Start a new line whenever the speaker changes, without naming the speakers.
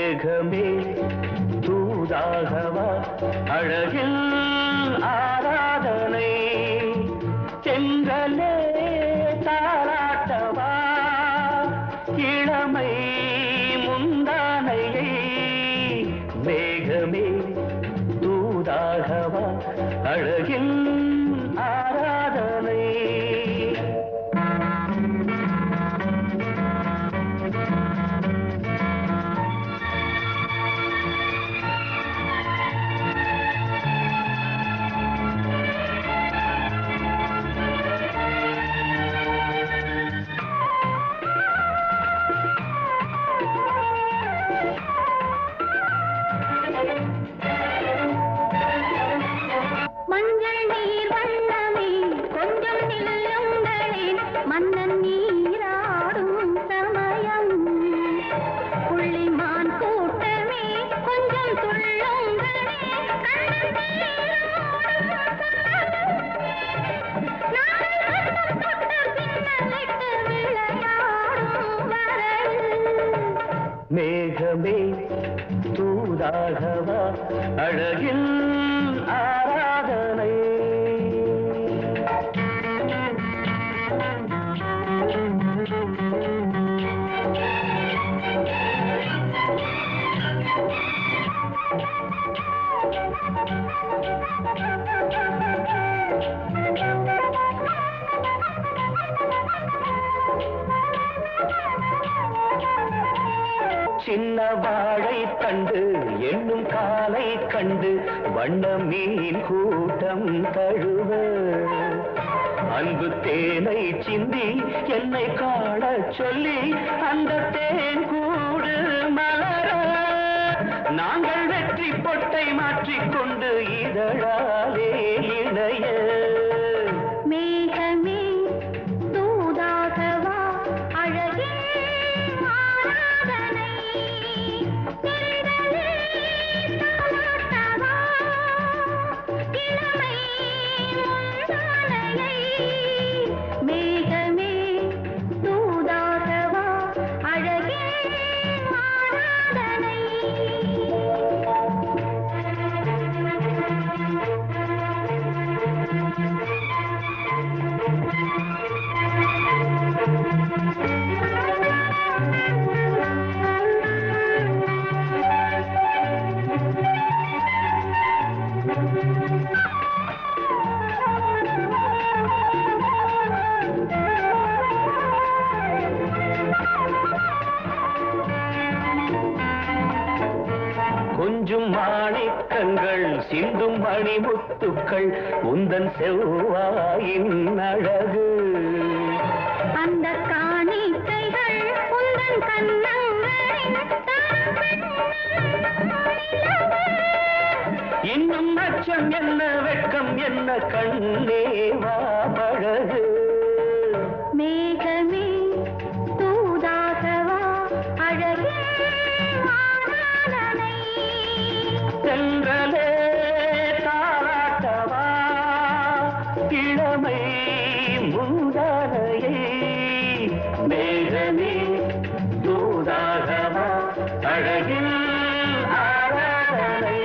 மேகமே தூதாகவா அழகில் ஆராதனை செங்கலே தாராட்டவா இளமை முந்தானையை மேகமே தூதாகவா அழகில் ஆராதனை
மஞ்சள் நீர் வண்ணமே கொஞ்சம் நில்லுங்களேன் மன்னன் நீராடும் சமயம் புள்ளிமான் கூட்டமே கொஞ்சம் துள்ளுங்களே
மேகமே தூதாகவா அழகில் ஆராதனை சின்ன வாழை தண்டு எண்ணும் காலை கண்டு வண்ண மீன் கூட்டம் தழுவ அன்பு தேனை சிந்தி என்னை காண சொல்லி அந்த தேன் கூடு மலர நாங்கள் வெற்றி பொட்டை மாற்றிக்கொண்டு இதழாலே இணைய
மேகமே தூதாகவா அழகே ஆராதனை செந்தலே தாலாட்டவா இளமை முந்தானையை மேகமே தூதாகவா அழகே ஆராதனை
கொஞ்சும் மாணிக்கங்கள் சிந்தும் மணிமுத்துக்கள் உந்தன் செவ்வாயின் அழகு
அந்த காணிக்கைகள் உந்தன் கண்ணங்களின்
இன்னும் அச்சம் என்ன வெட்கம் என்ன கண்ணேவா பழகு
மேகமே தூதாகவா அழகே ஆராதனை
சென்றலே தாராட்டவா இளமை முந்தானையை மேகமே தூதாகவா அழகில் ஆராதனை